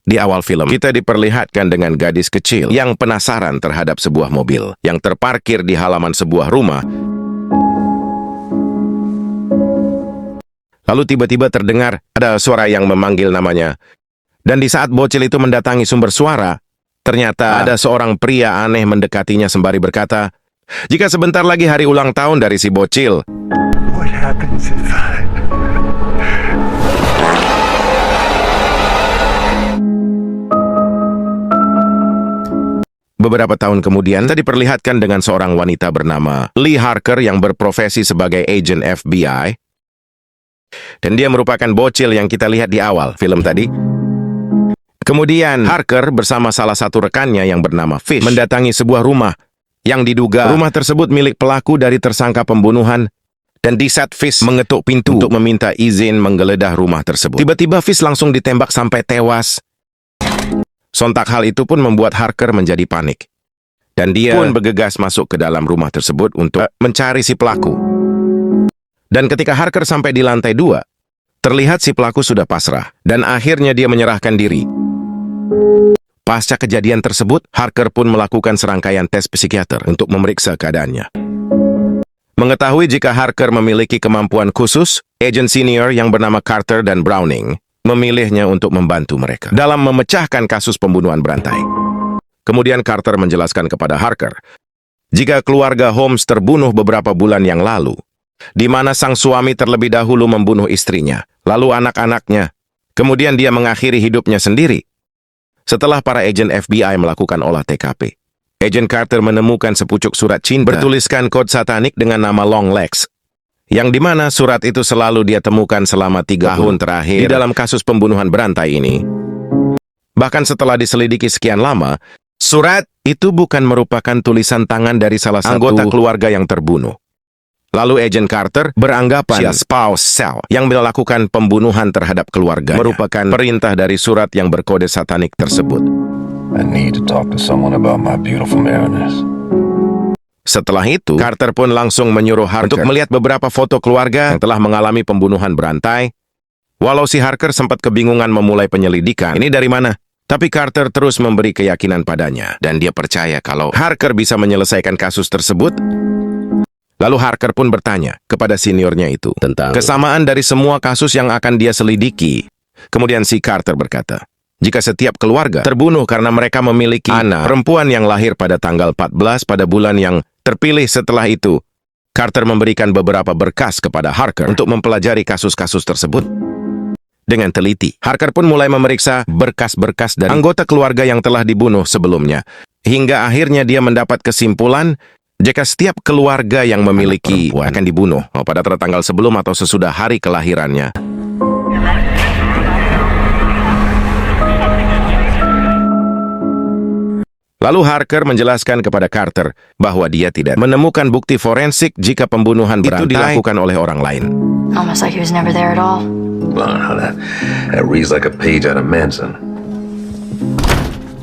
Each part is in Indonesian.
Di awal film, kita diperlihatkan dengan gadis kecil yang penasaran terhadap sebuah mobil yang terparkir di halaman sebuah rumah. Lalu tiba-tiba terdengar ada suara yang memanggil namanya. Dan di saat bocil itu mendatangi sumber suara, ternyata ada seorang pria aneh mendekatinya sembari berkata, "Jika sebentar lagi hari ulang tahun dari si bocil." What happens if Beberapa tahun kemudian, kita diperlihatkan dengan seorang wanita bernama Lee Harker yang berprofesi sebagai agen FBI. Dan dia merupakan bocil yang kita lihat di awal film tadi. Kemudian, Harker bersama salah satu rekannya yang bernama Fish mendatangi sebuah rumah yang diduga rumah tersebut milik pelaku dari tersangka pembunuhan. Dan di saat Fish mengetuk pintu untuk meminta izin menggeledah rumah tersebut, tiba-tiba Fish langsung ditembak sampai tewas. Sontak hal itu pun membuat Harker menjadi panik. Dan dia pun bergegas masuk ke dalam rumah tersebut untuk mencari si pelaku. Dan ketika Harker sampai di lantai 2, terlihat si pelaku sudah pasrah. Dan akhirnya dia menyerahkan diri. Pasca kejadian tersebut, Harker pun melakukan serangkaian tes psikiater untuk memeriksa keadaannya. Mengetahui jika Harker memiliki kemampuan khusus, agen senior yang bernama Carter dan Browning memilihnya untuk membantu mereka dalam memecahkan kasus pembunuhan berantai. Kemudian Carter menjelaskan kepada Harker, jika keluarga Holmes terbunuh beberapa bulan yang lalu, di mana sang suami terlebih dahulu membunuh istrinya, lalu anak-anaknya, kemudian dia mengakhiri hidupnya sendiri. Setelah para agen FBI melakukan olah TKP, agen Carter menemukan sepucuk surat cinta bertuliskan kode satanik dengan nama Long Legs, yang dimana surat itu selalu dia temukan selama 3 tahun terakhir di dalam kasus pembunuhan berantai ini. Bahkan setelah diselidiki sekian lama, surat itu bukan merupakan tulisan tangan dari salah satu anggota keluarga yang terbunuh. Lalu agen Carter beranggapan spouse Sal yang melakukan pembunuhan terhadap keluarganya merupakan perintah dari surat yang berkode satanik tersebut. I need to talk to someone about my beautiful Mariners. Setelah itu, Carter pun langsung menyuruh Harker untuk melihat beberapa foto keluarga yang telah mengalami pembunuhan berantai. Walau si Harker sempat kebingungan memulai penyelidikan, ini dari mana? Tapi Carter terus memberi keyakinan padanya, dan dia percaya kalau Harker bisa menyelesaikan kasus tersebut. Lalu Harker pun bertanya kepada seniornya itu tentang kesamaan dari semua kasus yang akan dia selidiki. Kemudian si Carter berkata, jika setiap keluarga terbunuh karena mereka memiliki anak perempuan yang lahir pada tanggal 14 pada bulan yang terpilih setelah itu, Carter memberikan beberapa berkas kepada Harker untuk mempelajari kasus-kasus tersebut. Dengan teliti, Harker pun mulai memeriksa berkas-berkas dari anggota keluarga yang telah dibunuh sebelumnya. Hingga akhirnya dia mendapat kesimpulan jika setiap keluarga yang memiliki akan dibunuh pada tanggal sebelum atau sesudah hari kelahirannya. Lalu Harker menjelaskan kepada Carter bahwa dia tidak menemukan bukti forensik jika pembunuhan berantai itu dilakukan oleh orang lain. Almost like he was never there at all. Wow, that reads like a page out of Manson.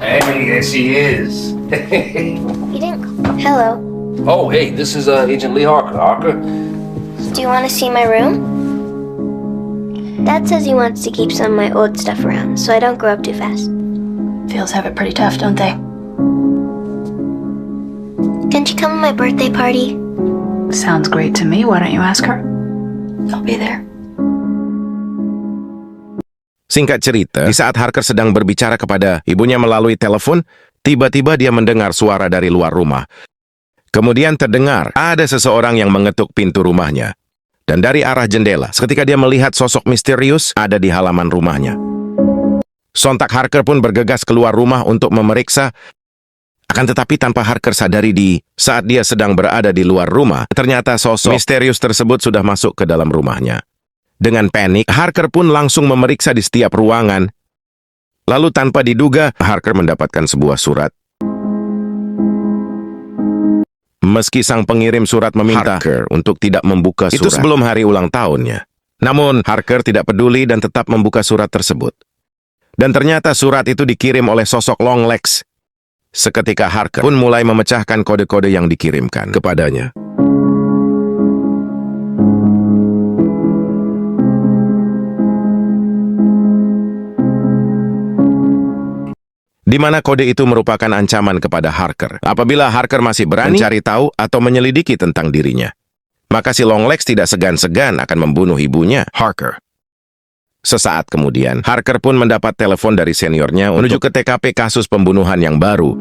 Hey, there she is. You didn't. Hello. Oh, hey, this is Agent Lee Harker. Harker? Do you want to see my room? Dad says he wants to keep some of my old stuff around, so I don't grow up too fast. Fields have it pretty tough, don't they? Can't you come to my birthday party? Sounds great to me. Why don't you ask her? I'll be there. Singkat cerita, di saat Harker sedang berbicara kepada ibunya melalui telepon, tiba-tiba dia mendengar suara dari luar rumah. Kemudian terdengar ada seseorang yang mengetuk pintu rumahnya. Dan dari arah jendela, seketika dia melihat sosok misterius ada di halaman rumahnya. Sontak Harker pun bergegas keluar rumah untuk memeriksa. Akan tetapi tanpa Harker sadari di saat dia sedang berada di luar rumah, ternyata sosok misterius tersebut sudah masuk ke dalam rumahnya. Dengan panik, Harker pun langsung memeriksa di setiap ruangan. Lalu tanpa diduga, Harker mendapatkan sebuah surat. Meski sang pengirim surat meminta Harker untuk tidak membuka surat itu sebelum hari ulang tahunnya. Namun, Harker tidak peduli dan tetap membuka surat tersebut. Dan ternyata surat itu dikirim oleh sosok Long Legs. Seketika Harker pun mulai memecahkan kode-kode yang dikirimkan kepadanya. di mana kode itu merupakan ancaman kepada Harker. Apabila Harker masih berani mencari tahu atau menyelidiki tentang dirinya, maka si Longlegs tidak segan-segan akan membunuh ibunya, Harker. Sesaat kemudian, Harker pun mendapat telepon dari seniornya menuju ke TKP kasus pembunuhan yang baru.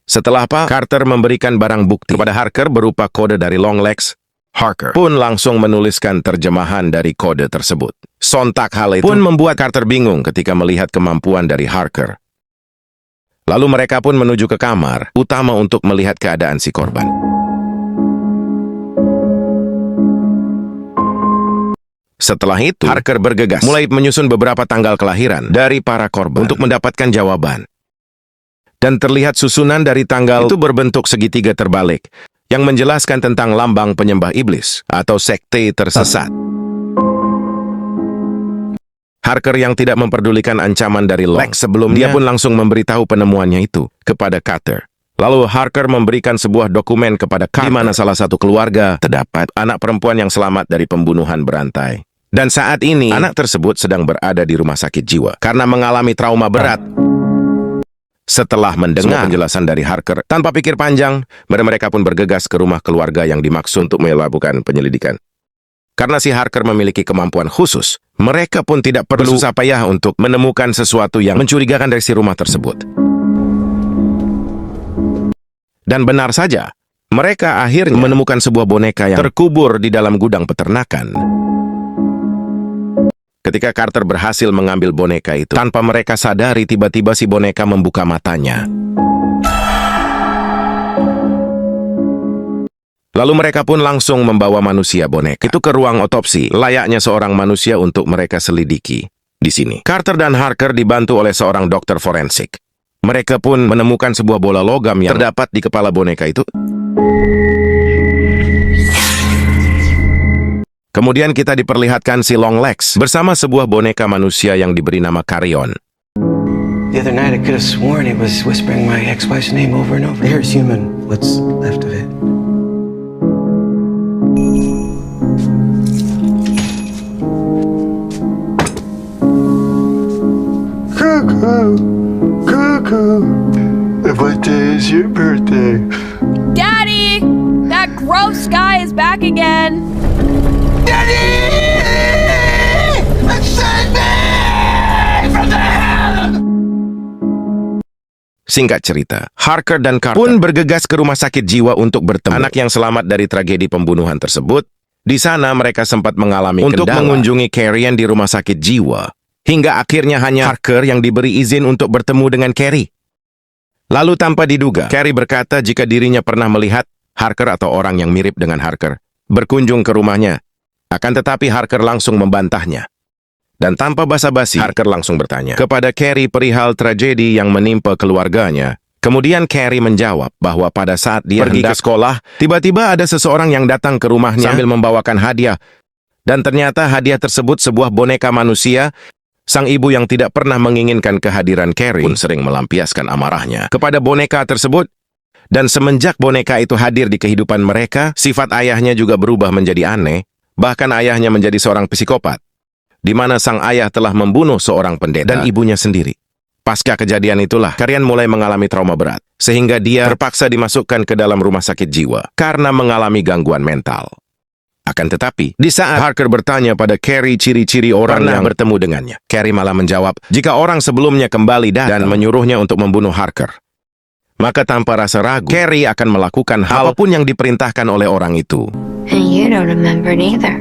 Setelah Pak Carter memberikan barang bukti kepada Harker berupa kode dari Longlegs, Harker pun langsung menuliskan terjemahan dari kode tersebut. Sontak hal itu pun membuat Carter bingung ketika melihat kemampuan dari Harker. Lalu mereka pun menuju ke kamar utama untuk melihat keadaan si korban. Setelah itu, Harker bergegas mulai menyusun beberapa tanggal kelahiran dari para korban untuk mendapatkan jawaban. Dan terlihat susunan dari tanggal itu berbentuk segitiga terbalik, yang menjelaskan tentang lambang penyembah iblis atau sekte tersesat. Harker yang tidak memperdulikan ancaman dari Lex sebelumnya, dia pun langsung memberitahu penemuannya itu kepada Carter. Lalu Harker memberikan sebuah dokumen kepada Carter, di mana salah satu keluarga terdapat anak perempuan yang selamat dari pembunuhan berantai. Dan saat ini, anak tersebut sedang berada di rumah sakit jiwa karena mengalami trauma berat. Setelah mendengar penjelasan dari Harker, tanpa pikir panjang, mereka pun bergegas ke rumah keluarga yang dimaksud untuk melakukan penyelidikan. Karena si Harker memiliki kemampuan khusus, mereka pun tidak perlu susah payah untuk menemukan sesuatu yang mencurigakan dari si rumah tersebut. Dan benar saja, mereka akhirnya menemukan sebuah boneka yang terkubur di dalam gudang peternakan. Ketika Carter berhasil mengambil boneka itu, tanpa mereka sadari, tiba-tiba si boneka membuka matanya. Lalu mereka pun langsung membawa manusia boneka itu ke ruang otopsi, layaknya seorang manusia untuk mereka selidiki. Di sini, Carter dan Harker dibantu oleh seorang dokter forensik. Mereka pun menemukan sebuah bola logam yang terdapat di kepala boneka itu. Kemudian kita diperlihatkan si Longlegs bersama sebuah boneka manusia yang diberi nama Carrion. The other night I could have sworn it was whispering my ex-wife's name over and over. Here's human, what's left of it. Cuckoo, cuckoo. What day is your birthday? Daddy! That gross guy is back again. Singkat cerita, Harker dan Carter pun bergegas ke rumah sakit jiwa untuk bertemu anak yang selamat dari tragedi pembunuhan tersebut. Di sana mereka sempat mengalami untuk mengunjungi Carrion di rumah sakit jiwa. Hingga akhirnya hanya Harker yang diberi izin untuk bertemu dengan Carrie. Lalu tanpa diduga, Carrie berkata jika dirinya pernah melihat Harker atau orang yang mirip dengan Harker berkunjung ke rumahnya. Akan tetapi Harker langsung membantahnya. Dan tanpa basa-basi, Harker langsung bertanya kepada Carrie perihal tragedi yang menimpa keluarganya. Kemudian Carrie menjawab bahwa pada saat dia pergi ke sekolah, tiba-tiba ada seseorang yang datang ke rumahnya sambil membawakan hadiah. Dan ternyata hadiah tersebut sebuah boneka manusia. Sang ibu yang tidak pernah menginginkan kehadiran Carrie pun sering melampiaskan amarahnya kepada boneka tersebut. Dan semenjak boneka itu hadir di kehidupan mereka, sifat ayahnya juga berubah menjadi aneh. Bahkan ayahnya menjadi seorang psikopat, di mana sang ayah telah membunuh seorang pendeta dan ibunya sendiri. Pasca kejadian itulah, Carrion mulai mengalami trauma berat, sehingga dia terpaksa dimasukkan ke dalam rumah sakit jiwa karena mengalami gangguan mental. Akan tetapi, di saat Harker bertanya pada Carrie ciri-ciri orang yang bertemu dengannya, Carrie malah menjawab jika orang sebelumnya kembali dan menyuruhnya untuk membunuh Harker. Maka tanpa rasa ragu, Carrie akan melakukan hal apapun yang diperintahkan oleh orang itu. And you don't remember it either.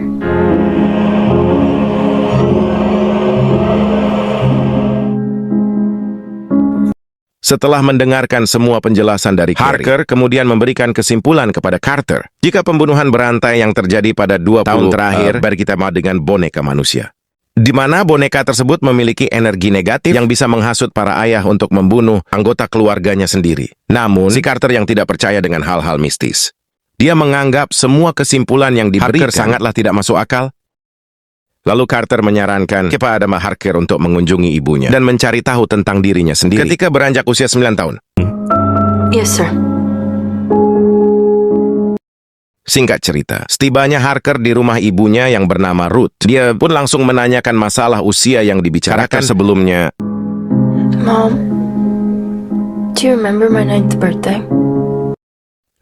Setelah mendengarkan semua penjelasan dari Harker, kemudian memberikan kesimpulan kepada Carter jika pembunuhan berantai yang terjadi pada 20 tahun terakhir berkaitan dengan boneka manusia. Di mana boneka tersebut memiliki energi negatif yang bisa menghasut para ayah untuk membunuh anggota keluarganya sendiri. Namun, si Carter yang tidak percaya dengan hal-hal mistis. Dia menganggap semua kesimpulan yang diberikan Harker sangatlah tidak masuk akal. Lalu Carter menyarankan kepada Harker untuk mengunjungi ibunya dan mencari tahu tentang dirinya sendiri ketika beranjak usia 9 tahun. Yes, sir. Singkat cerita, setibanya Harker di rumah ibunya yang bernama Ruth, dia pun langsung menanyakan masalah usia yang dibicarakan sebelumnya. Mom, do you remember my 9th birthday?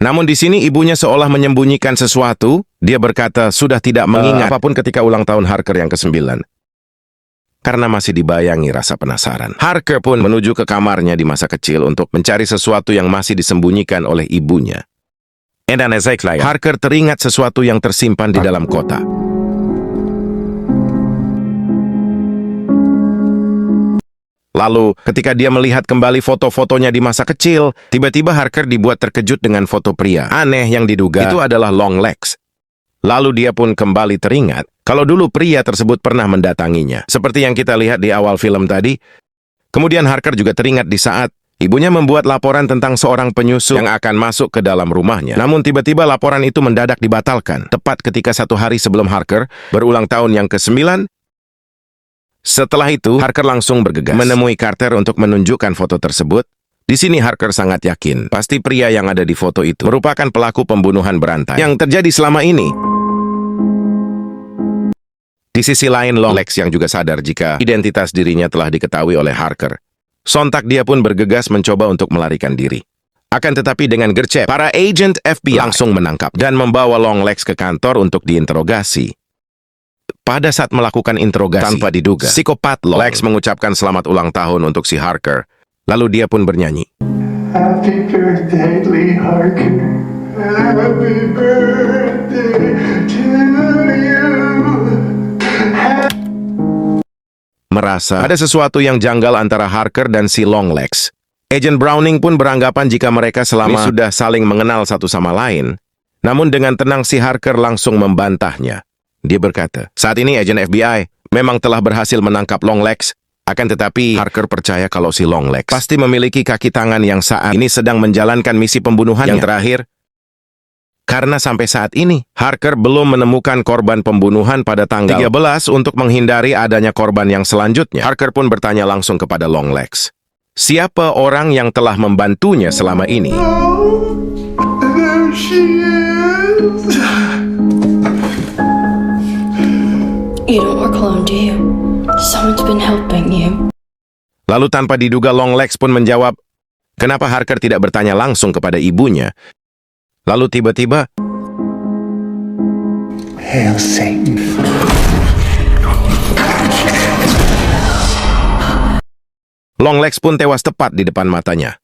Namun di sini ibunya seolah menyembunyikan sesuatu. Dia berkata sudah tidak mengingat apapun ketika ulang tahun Harker yang ke-9. Karena masih dibayangi rasa penasaran. Harker pun menuju ke kamarnya di masa kecil untuk mencari sesuatu yang masih disembunyikan oleh ibunya. Dan Harker teringat sesuatu yang tersimpan di dalam kotak. Lalu, ketika dia melihat kembali foto-fotonya di masa kecil, tiba-tiba Harker dibuat terkejut dengan foto pria aneh yang diduga itu adalah Longlegs. Lalu dia pun kembali teringat kalau dulu pria tersebut pernah mendatanginya. Seperti yang kita lihat di awal film tadi. Kemudian Harker juga teringat di saat ibunya membuat laporan tentang seorang penyusup yang akan masuk ke dalam rumahnya. Namun tiba-tiba laporan itu mendadak dibatalkan, tepat ketika 1 hari sebelum Harker berulang tahun yang ke-9. Setelah itu, Harker langsung bergegas menemui Carter untuk menunjukkan foto tersebut. Di sini Harker sangat yakin, pasti pria yang ada di foto itu merupakan pelaku pembunuhan berantai yang terjadi selama ini. Di sisi lain, Longlegs yang juga sadar jika identitas dirinya telah diketahui oleh Harker. Sontak dia pun bergegas mencoba untuk melarikan diri. Akan tetapi dengan gercep, para agent FBI langsung menangkap dan membawa Longlegs ke kantor untuk diinterogasi. Pada saat melakukan interogasi tanpa diduga, psikopat Longlegs mengucapkan selamat ulang tahun untuk si Harker. Lalu dia pun bernyanyi. Happy birthday, Lee Harker. Happy birthday to you. Merasa ada sesuatu yang janggal antara Harker dan si Longlegs. Agent Browning pun beranggapan jika mereka selama ini sudah saling mengenal satu sama lain. Namun dengan tenang si Harker langsung membantahnya. Dia berkata, saat ini agent FBI memang telah berhasil menangkap Longlegs. Akan tetapi Harker percaya kalau si Longlegs pasti memiliki kaki tangan yang saat ini sedang menjalankan misi pembunuhan yang terakhir. Karena sampai saat ini, Harker belum menemukan korban pembunuhan pada tanggal 13 untuk menghindari adanya korban yang selanjutnya. Harker pun bertanya langsung kepada Longlegs. Siapa orang yang telah membantunya selama ini? There she is. You don't work alone, do you? Someone's been helping you. Lalu tanpa diduga Longlegs pun menjawab, kenapa Harker tidak bertanya langsung kepada ibunya? Lalu tiba-tiba, Hail Satan. Longlegs pun tewas tepat di depan matanya.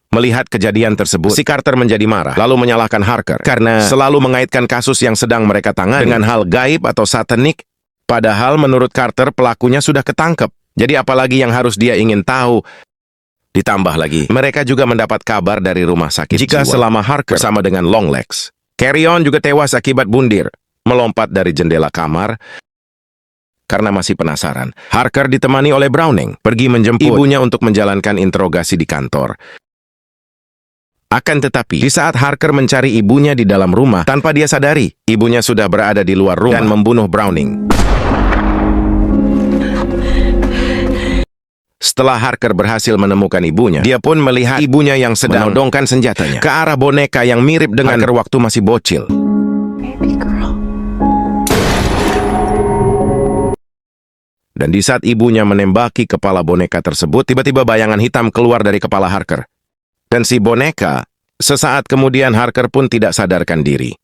Melihat kejadian tersebut, si Carter menjadi marah, lalu menyalahkan Harker karena selalu mengaitkan kasus yang sedang mereka tangani dengan hal gaib atau satanik. Padahal menurut Carter pelakunya sudah ketangkep. Jadi apalagi yang harus dia ingin tahu? Ditambah lagi, mereka juga mendapat kabar dari rumah sakit jika selama Harker bersama dengan Longlegs, Carrion juga tewas akibat bundir, melompat dari jendela kamar. Karena masih penasaran, Harker ditemani oleh Browning pergi menjemput ibunya untuk menjalankan interogasi di kantor. Akan tetapi, di saat Harker mencari ibunya di dalam rumah, tanpa dia sadari, ibunya sudah berada di luar rumah dan membunuh Browning. Setelah Harker berhasil menemukan ibunya, dia pun melihat ibunya yang sedang menodongkan senjatanya ke arah boneka yang mirip dengan Harker waktu masih bocil. Baby girl. Dan di saat ibunya menembaki kepala boneka tersebut, tiba-tiba bayangan hitam keluar dari kepala Harker. Dan si boneka, sesaat kemudian Harker pun tidak sadarkan diri.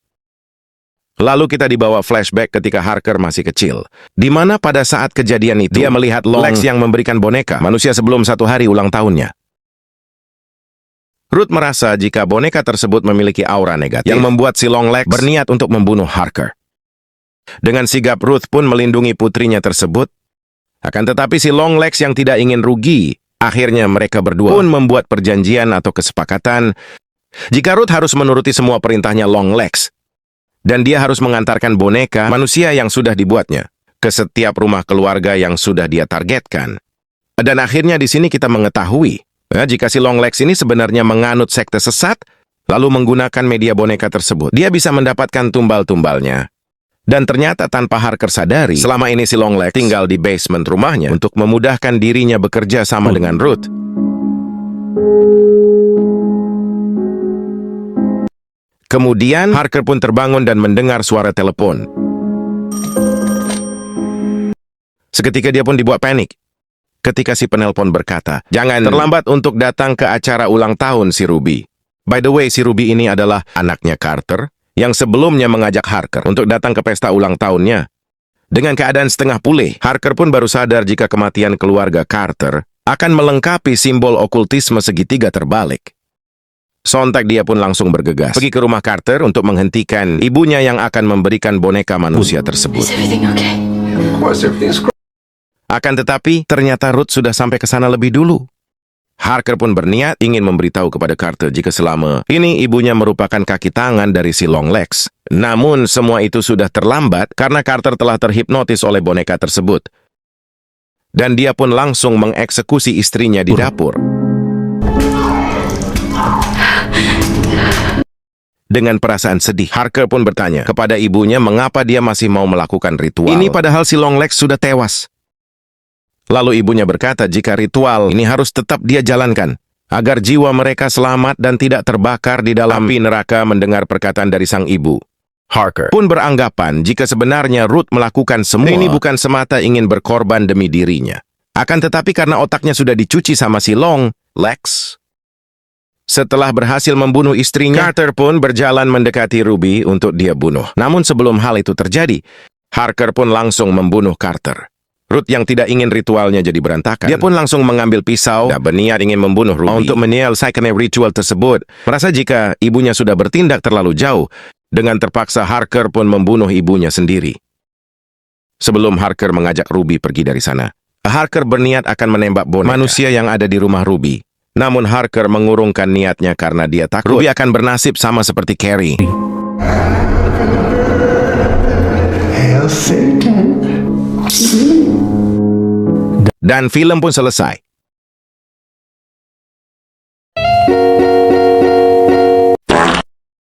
Lalu kita dibawa flashback ketika Harker masih kecil, di mana pada saat kejadian itu, dia melihat Longlegs yang memberikan boneka manusia sebelum 1 hari ulang tahunnya. Ruth merasa jika boneka tersebut memiliki aura negatif yang membuat si Longlegs berniat untuk membunuh Harker. Dengan sigap Ruth pun melindungi putrinya tersebut. Akan tetapi si Longlegs yang tidak ingin rugi, akhirnya mereka berdua pun membuat perjanjian atau kesepakatan jika Ruth harus menuruti semua perintahnya Longlegs. Dan dia harus mengantarkan boneka manusia yang sudah dibuatnya ke setiap rumah keluarga yang sudah dia targetkan. Dan akhirnya di sini kita mengetahui jika si Longlegs ini sebenarnya menganut sekte sesat, lalu menggunakan media boneka tersebut, dia bisa mendapatkan tumbal-tumbalnya. Dan ternyata tanpa Harker sadari, selama ini si Longlegs tinggal di basement rumahnya untuk memudahkan dirinya bekerja sama dengan Ruth. Kemudian, Harker pun terbangun dan mendengar suara telepon. Seketika dia pun dibuat panik ketika si penelpon berkata, "Jangan terlambat untuk datang ke acara ulang tahun si Ruby." By the way, si Ruby ini adalah anaknya Carter yang sebelumnya mengajak Harker untuk datang ke pesta ulang tahunnya. Dengan keadaan setengah pulih, Harker pun baru sadar jika kematian keluarga Carter akan melengkapi simbol okultisme segitiga terbalik. Sontak dia pun langsung bergegas pergi ke rumah Carter untuk menghentikan ibunya yang akan memberikan boneka manusia tersebut. Is everything okay? Of course, everything's great. Akan tetapi, ternyata Ruth sudah sampai ke sana lebih dulu. Harker pun berniat ingin memberitahu kepada Carter jika selama ini ibunya merupakan kaki tangan dari si Longlegs. Namun, semua itu sudah terlambat karena Carter telah terhipnotis oleh boneka tersebut. Dan dia pun langsung mengeksekusi istrinya di dapur. Dengan perasaan sedih, Harker pun bertanya kepada ibunya mengapa dia masih mau melakukan ritual. Ini padahal si Longlegs sudah tewas. Lalu ibunya berkata jika ritual ini harus tetap dia jalankan, agar jiwa mereka selamat dan tidak terbakar di dalam api neraka. Mendengar perkataan dari sang ibu, Harker pun beranggapan jika sebenarnya Ruth melakukan semua ini bukan semata ingin berkorban demi dirinya. Akan tetapi karena otaknya sudah dicuci sama si Longlegs. Setelah berhasil membunuh istrinya, Carter pun berjalan mendekati Ruby untuk dia bunuh. Namun sebelum hal itu terjadi, Harker pun langsung membunuh Carter. Ruth yang tidak ingin ritualnya jadi berantakan, dia pun langsung mengambil pisau dan berniat ingin membunuh Ruby. Untuk menyelesaikan ritual tersebut, merasa jika ibunya sudah bertindak terlalu jauh, dengan terpaksa Harker pun membunuh ibunya sendiri. Sebelum Harker mengajak Ruby pergi dari sana, Harker berniat akan menembak boneka manusia yang ada di rumah Ruby. Namun Harker mengurungkan niatnya karena dia takut Ruby akan bernasib sama seperti Carrie. Hail Satan. Dan film pun selesai.